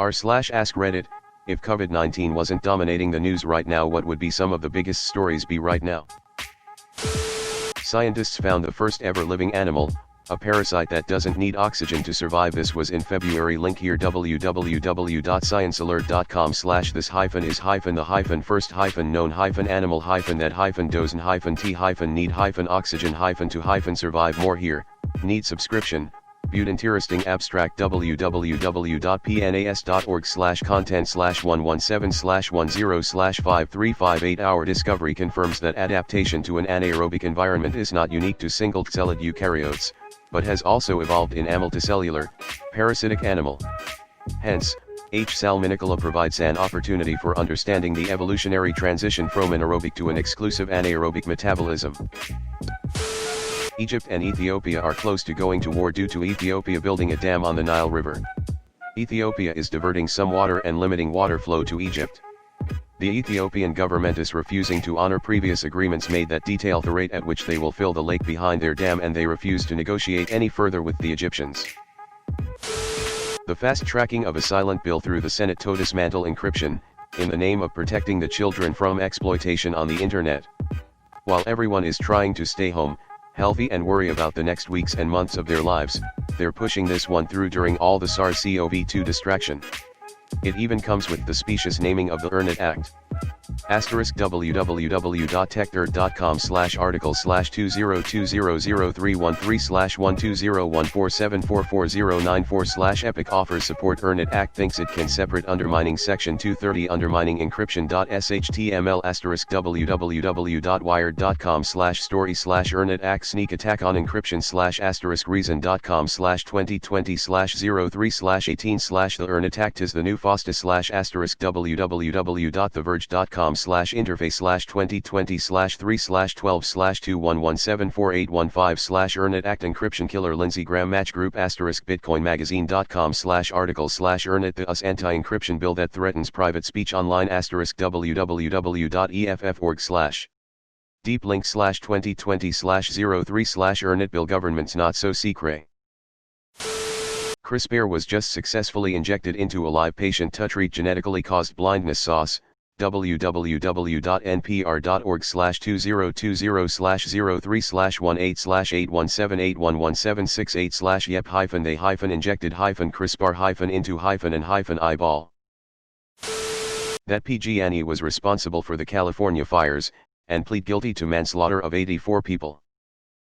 r/ask Reddit, if COVID-19 wasn't dominating the news right now, what would be some of the biggest stories be right now? Scientists found the first ever living animal, a parasite that doesn't need oxygen to survive. This was in February. Link here www.science-alert.com/this-the-first-known-the-doesn't-need-oxygen-to-survive. More here. Need subscription. Viewed interesting abstract www.pnas.org/content/117/10/5358. Our discovery confirms that adaptation to an anaerobic environment is not unique to single-celled eukaryotes, but has also evolved in a multicellular, parasitic animal. Hence, H. salminicola provides an opportunity for understanding the evolutionary transition from anaerobic to an exclusive anaerobic metabolism. Egypt and Ethiopia are close to going to war due to Ethiopia building a dam on the Nile River. Ethiopia is diverting some water and limiting water flow to Egypt. The Ethiopian government is refusing to honor previous agreements made that detail the rate at which they will fill the lake behind their dam, and they refuse to negotiate any further with the Egyptians. The fast-tracking of a silent bill through the Senate to dismantle encryption, in the name of protecting the children from exploitation on the internet. While everyone is trying to stay home, healthy and worry about the next weeks and months of their lives, they're pushing this one through during all the SARS-CoV-2 distraction. It even comes with the specious naming of the Earn It Act. ****.techdirt.com/article/2020313/12014744094/Epic offers support. Earn It Act thinks it can separate undermining Section 230 undermining encryption.html ***www.wired.com/story/Earn It Act sneak attack on encryption ***reason.com/2020/03/18/ The Earn It Act is the new fastest ****www.theverge.com/interface/2020/3/12/21174815/ Earn It Act encryption killer Lindsey Graham match group *bitcoinmagazine.com/article/Earn It the US anti-encryption bill that threatens private speech online ***www.efforg/. Deep link /2020/03/Earn It bill government's not so secret. CRISPR was just successfully injected into a live patient to treat genetically caused blindness. Sauce, www.npr.org/20203/03/18178168/178-11768/yep-they-injected-CRISPR- into- That PG&E was responsible for the California fires, and plead guilty to manslaughter of 84 people.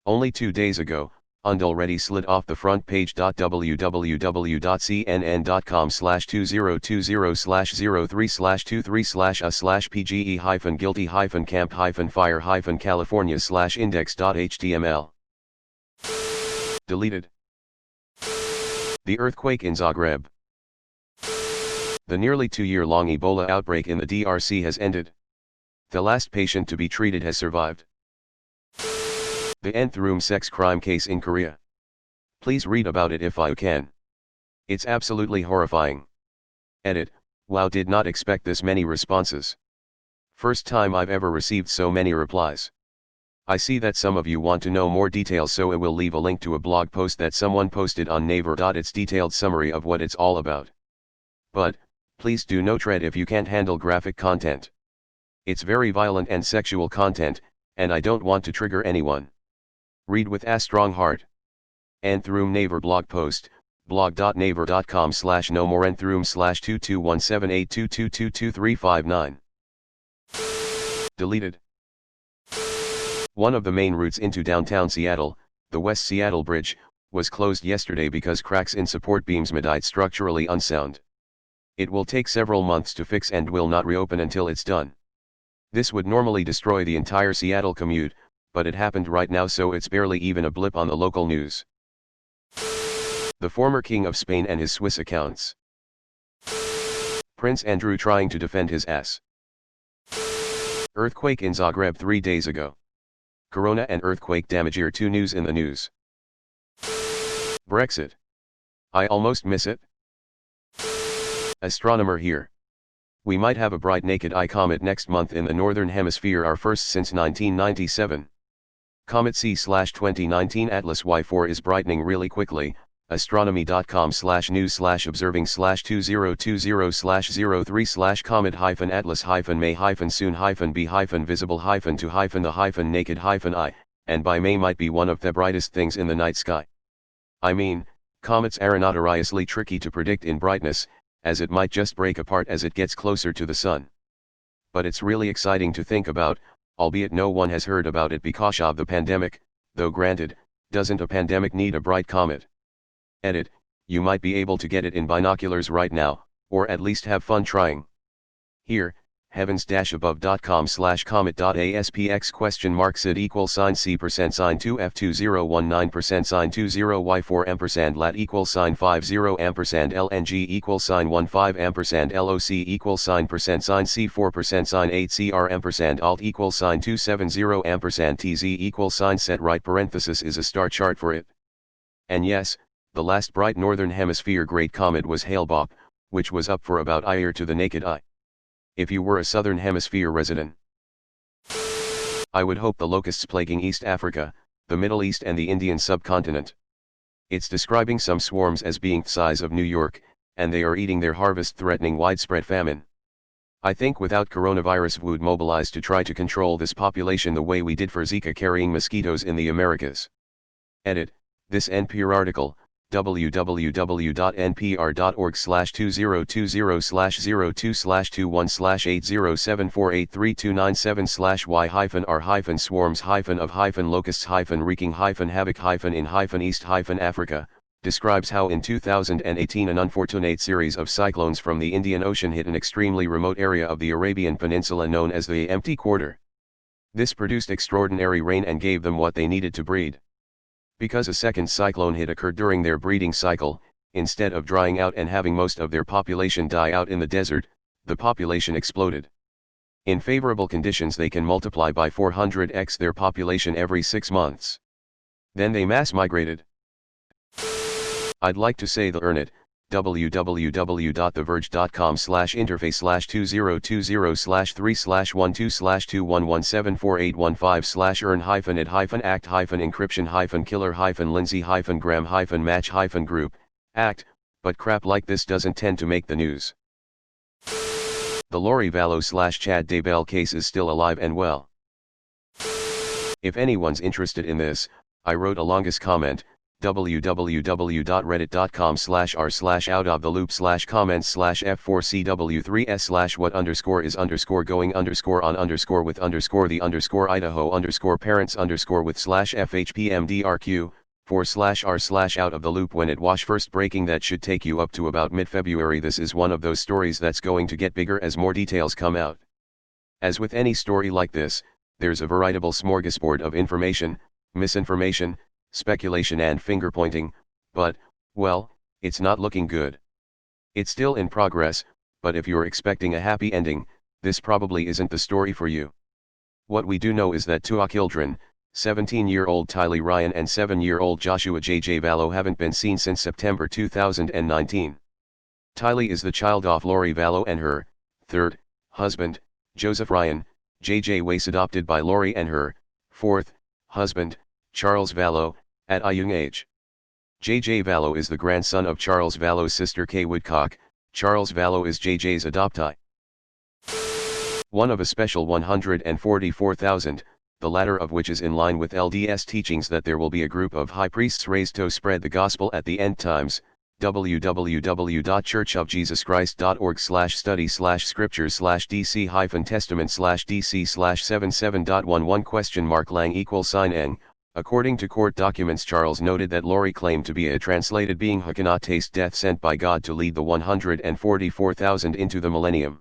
Only 2 days ago, Und already slid off the front page. www.cnn.com/2020/03/2-3/03/pge-guilty-fire-california/index.html. Deleted. The earthquake in Zagreb. The nearly 2-year-long Ebola outbreak in the DRC has ended. The last patient to be treated has survived. The nth room sex crime case in Korea. Please read about it if you can. It's absolutely horrifying. Edit. Wow, did not expect this many responses. First time I've ever received so many replies. I see that some of you want to know more details, so I will leave a link to a blog post that someone posted on Naver. It's detailed summary of what it's all about. But, please do no tread if you can't handle graphic content. It's very violent and sexual content, and I don't want to trigger anyone. Read with a strong heart. Nth Room Naver blog post, blog.naver.com/no more nth room/221782222359. Deleted. One of the main routes into downtown Seattle, the West Seattle Bridge, was closed yesterday because cracks in support beams made it structurally unsound. It will take several months to fix and will not reopen until it's done. This would normally destroy the entire Seattle commute, but it happened right now, so it's barely even a blip on the local news. The former King of Spain and his Swiss accounts. Prince Andrew trying to defend his ass. Earthquake in Zagreb 3 days ago. Corona and earthquake damage. Year 2 news in the news. Brexit. I almost miss it. Astronomer here. We might have a bright naked eye comet next month in the northern hemisphere, our first since 1997. Comet C/2019 Atlas Y4 is brightening really quickly, astronomy.com/news/observing/2020/03/comet-visible-to-the-naked-eye, and by May might be one of the brightest things in the night sky. I mean, comets are notoriously tricky to predict in brightness, as it might just break apart as it gets closer to the sun. But it's really exciting to think about, albeit no one has heard about it because of the pandemic, though granted, doesn't a pandemic need a bright comet? Edit, you might be able to get it in binoculars right now, or at least have fun trying. Here, heavens-above.com/comet.aspx question mark sid =c %sin 2 f2019 sin 20 y4 ampersand lat sin 50 ampersand lng sin 15 ampersand loc sin c 4 sin 8 cr ampersand alt sin 270 ampersand tz sin set right parenthesis is a star chart for it. And yes, the last bright northern hemisphere great comet was Hale-Bopp, which was up for about a year to the naked eye. If you were a southern hemisphere resident, I would hope the locusts plaguing East Africa, the Middle East and the Indian subcontinent. It's describing some swarms as being the size of New York, and they are eating their harvest, threatening widespread famine. I think without coronavirus we would mobilize to try to control this population the way we did for Zika carrying mosquitoes in the Americas. Edit, this NPR article, www.npr.org/2020/027483297/y-r-locusts-wreaking-havoc-in-East- Africa, describes how in 2018 an unfortunate series of cyclones from the Indian Ocean hit an extremely remote area of the Arabian Peninsula known as the Empty Quarter. This produced extraordinary rain and gave them what they needed to breed. Because a second cyclone hit occurred during their breeding cycle, instead of drying out and having most of their population die out in the desert, the population exploded. In favorable conditions they can multiply by 400x their population every 6 months. Then they mass migrated. I'd like to say the Earnit, www.theverge.com/interface/2020/3/12174815/earn-it-hyphen-lindsay-gram-match-group, but crap like this doesn't tend to make the news. The Lori Vallow/Chad Daybell case is still alive and well. If anyone's interested in this, I wrote a longest comment, www.reddit.com/r/out-of-the-loop/comments/f4cw3s/what_going_on_with_the_r_with_out-of-the-loop when it was first breaking that should take you up to about mid-February. This is one of those stories that's going to get bigger as more details come out. As with any story like this, there's a veritable smorgasbord of information, misinformation, speculation and finger-pointing, but, well, it's not looking good. It's still in progress, but if you're expecting a happy ending, this probably isn't the story for you. What we do know is that two children, 17-year-old Tylee Ryan and 7-year-old Joshua J.J. Vallow haven't been seen since September 2019. Tylee is the child of Lori Vallow and her third husband, Joseph Ryan. J.J. was adopted by Lori and her fourth husband, Charles Vallow, at a young age. J.J. Vallow is the grandson of Charles Vallow's sister Kay Woodcock. Charles Vallow is J.J.'s adoptee. One of a special 144,000, the latter of which is in line with LDS teachings that there will be a group of high priests raised to spread the gospel at the end times. www.churchofjesuschrist.org/study/scriptures/dc-testament/dc/77.11 lang According to court documents, Charles noted that Lori claimed to be a translated being who cannot taste death sent by God to lead the 144,000 into the millennium.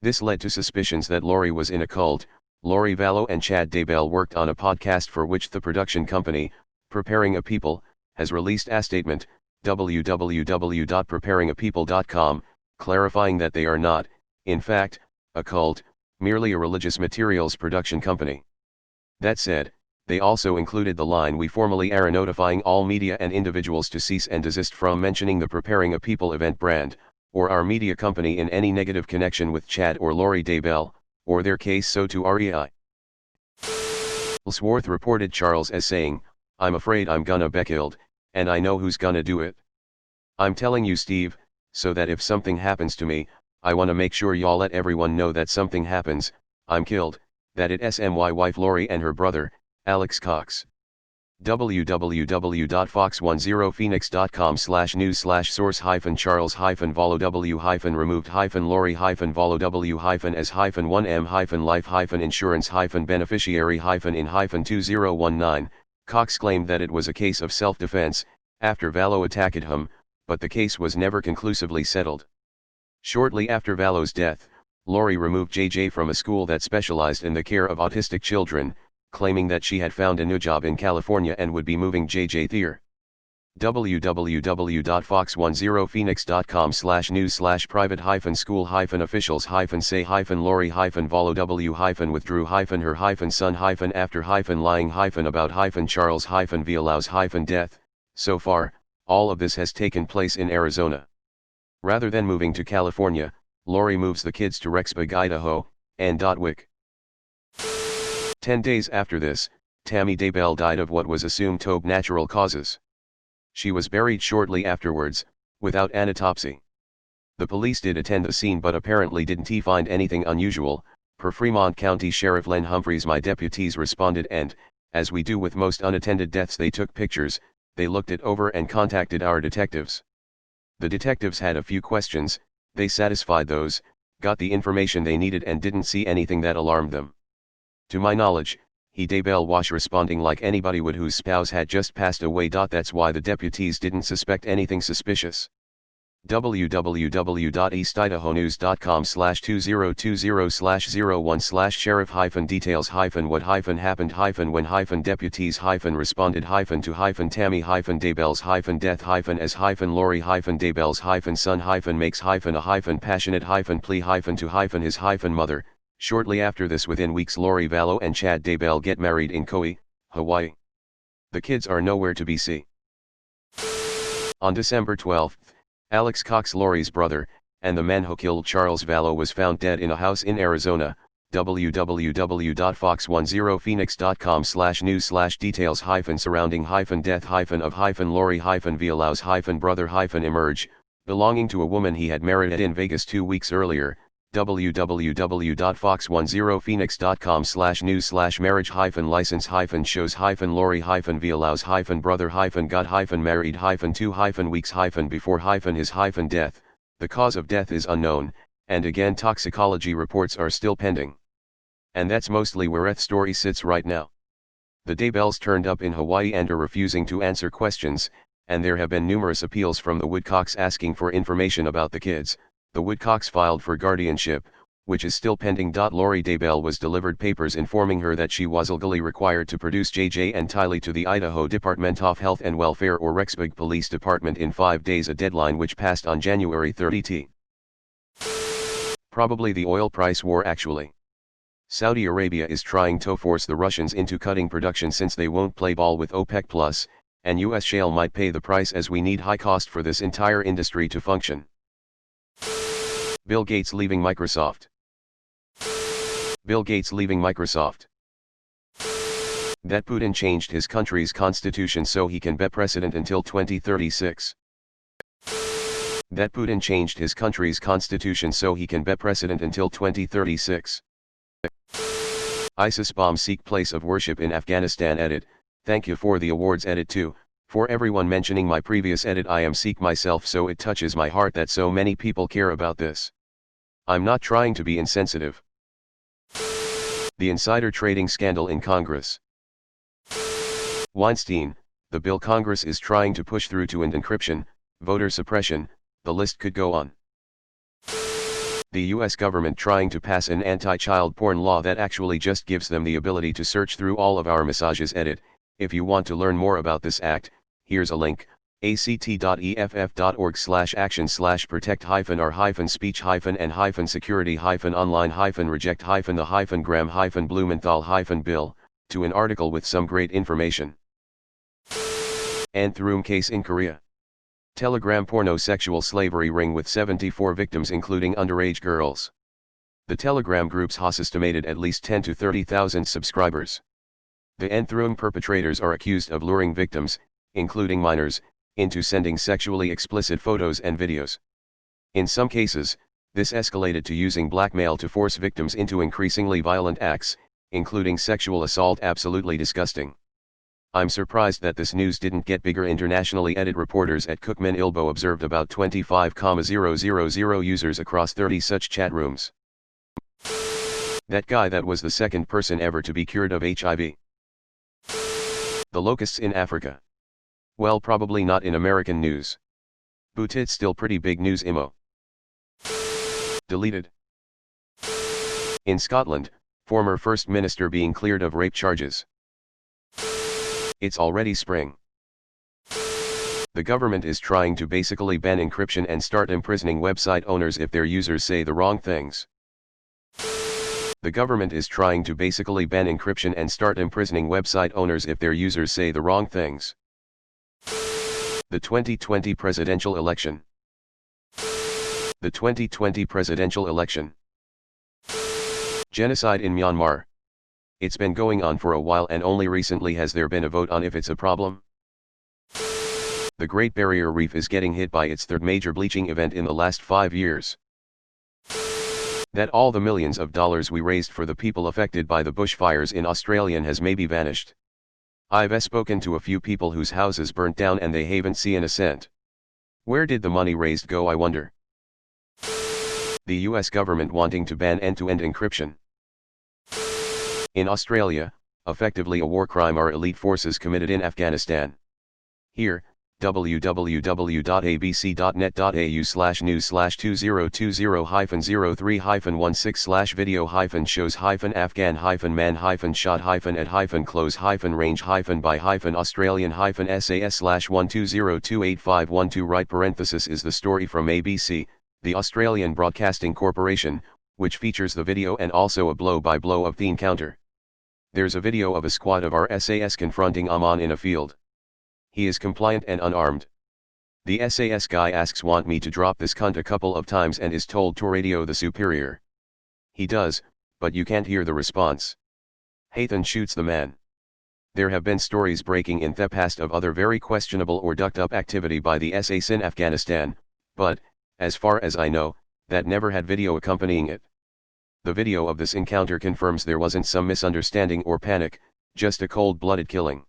This led to suspicions that Lori was in a cult. Lori Vallow and Chad Daybell worked on a podcast for which the production company, Preparing a People, has released a statement, www.preparingapeople.com, clarifying that they are not, in fact, a cult, merely a religious materials production company. That said, they also included the line, "We formally are notifying all media and individuals to cease and desist from mentioning the Preparing a People event brand, or our media company in any negative connection with Chad or Lori Daybell, or their case so to REI." Ellsworth reported Charles as saying, "I'm afraid I'm gonna be killed, and I know who's gonna do it. I'm telling you, Steve, so that if something happens to me, I wanna make sure y'all let everyone know that something happens, I'm killed, that it's my wife Lori and her brother, Alex Cox. www.fox10phoenix.com/news/source-follow-w-lori-life-and-vollow-w-in-2019, Cox claimed that it was a case of self-defense, after Vallow attacked him, but the case was never conclusively settled. Shortly after Vallow's death, Lori removed JJ from a school that specialized in the care of autistic children, claiming that she had found a new job in California and would be moving JJ there. www.fox10phoenix.com/news/private-officials-say-Lori-follow-w-about-Charles-Vialow's-death. So far, all of this has taken place in Arizona. Rather than moving to California, Lori moves the kids to Rexburg, Idaho, and .wick. 10 days after this, Tammy Daybell died of what was assumed to be natural causes. She was buried shortly afterwards, without an autopsy. The police did attend the scene but apparently didn't find anything unusual, per Fremont County Sheriff Len Humphreys. My deputies responded and, as we do with most unattended deaths, they took pictures, they looked it over and contacted our detectives. The detectives had a few questions, they satisfied those, got the information they needed and didn't see anything that alarmed them. To my knowledge, Daybell was responding like anybody would whose spouse had just passed away. That's why the deputies didn't suspect anything suspicious. www.eastidahonewscom/2020/016sheriff-details-what-deposities-what-death-as-Lori-Daybell's-death-his-mother. Shortly after this, within weeks, Lori Vallow and Chad Daybell get married in Kauai, Hawaii. The kids are nowhere to be seen. On December 12, Alex Cox, Lori's brother, and the man who killed Charles Vallow, was found dead in a house in Arizona. www.fox10phoenix.com/news/details-surrounding-death-of-Lori-Vialow's-brother-emerge, belonging to a woman he had married in Vegas 2 weeks earlier. www.fox10phoenix.com/news/marriage-license-shows-Lori-Vialow's-brother-before-his-death. The cause of death is unknown, and again toxicology reports are still pending. And that's mostly where the story sits right now. The Daybells turned up in Hawaii and are refusing to answer questions, and there have been numerous appeals from the Woodcocks asking for information about the kids. The Woodcocks filed for guardianship, which is still pending. Lori Daybell was delivered papers informing her that she was legally required to produce JJ and Tylee to the Idaho Department of Health and Welfare or Rexburg Police Department in 5 days, a deadline which passed on January 30. Probably the oil price war. Actually, Saudi Arabia is trying to force the Russians into cutting production since they won't play ball with OPEC+, and US shale might pay the price as we need high cost for this entire industry to function. Bill Gates leaving Microsoft. Bill Gates leaving Microsoft. That Putin changed his country's constitution so he can be president until 2036. That Putin changed his country's constitution so he can be president until 2036. ISIS bomb Sikh place of worship in Afghanistan. Edit. Thank you for the awards. Edit 2. For everyone mentioning my previous edit, I am Sikh myself, so it touches my heart that so many people care about this. I'm not trying to be insensitive. The insider trading scandal in Congress. Weinstein, the bill Congress is trying to push through to end encryption, voter suppression, the list could go on. The US government trying to pass an anti-child porn law that actually just gives them the ability to search through all of our messages. Edit. If you want to learn more about this act, here's a link, act.ef.org/action/protect-r-speech-online-reject-the-gram-blumenthal-bill, to an article with some great information. Anthroom case in Korea. Telegram porno sexual slavery ring with 74 victims including underage girls. The Telegram groups has estimated at least 10 to 30,000 subscribers. The Anthroom perpetrators are accused of luring victims, including minors, into sending sexually explicit photos and videos. In some cases, this escalated to using blackmail to force victims into increasingly violent acts, including sexual assault. Absolutely disgusting. I'm surprised that this news didn't get bigger internationally. Reporters at Cookman Ilbo observed about 25,000 users across 30 such chat rooms. That guy that was the second person ever to be cured of HIV. The locusts in Africa. Well, probably not in American news. But it's still pretty big news. Imo. Deleted. In Scotland, former First Minister being cleared of rape charges. It's already spring. The government is trying to basically ban encryption and start imprisoning website owners if their users say the wrong things. The government is trying to basically ban encryption and start imprisoning website owners if their users say the wrong things. The 2020 presidential election. The 2020 presidential election. Genocide in Myanmar. It's been going on for a while, and only recently has there been a vote on if it's a problem. The Great Barrier Reef is getting hit by its third major bleaching event in the last 5 years. That all the millions of dollars we raised for the people affected by the bushfires in Australia has maybe vanished. I've spoken to a few people whose houses burnt down and they haven't seen a cent. Where did the money raised go, I wonder? The US government wanting to ban end-to-end encryption. In Australia, effectively a war crime our elite forces committed in Afghanistan. Here, www.abc.net.au/news/2020-video-video-close-video-sas/120285112 right parenthesis is the story from ABC, the Australian Broadcasting Corporation, which features the video and also a blow-by-blow of the encounter. There's a video of a squad of our SAS confronting Aman in a field. He is compliant and unarmed. The SAS guy asks, "Want me to drop this cunt?" a couple of times and is told to radio the superior. He does, but you can't hear the response. Hathan shoots the man. There have been stories breaking in the past of other very questionable or ducked-up activity by the SAS in Afghanistan, but, as far as I know, that never had video accompanying it. The video of this encounter confirms there wasn't some misunderstanding or panic, just a cold-blooded killing.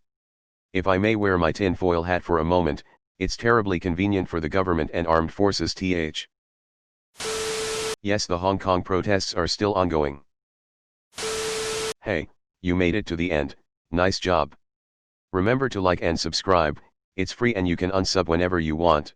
If I may wear my tinfoil hat for a moment, it's terribly convenient for the government and armed forces. Yes, the Hong Kong protests are still ongoing. Hey, you made it to the end, nice job. Remember to like and subscribe, it's free and you can unsub whenever you want.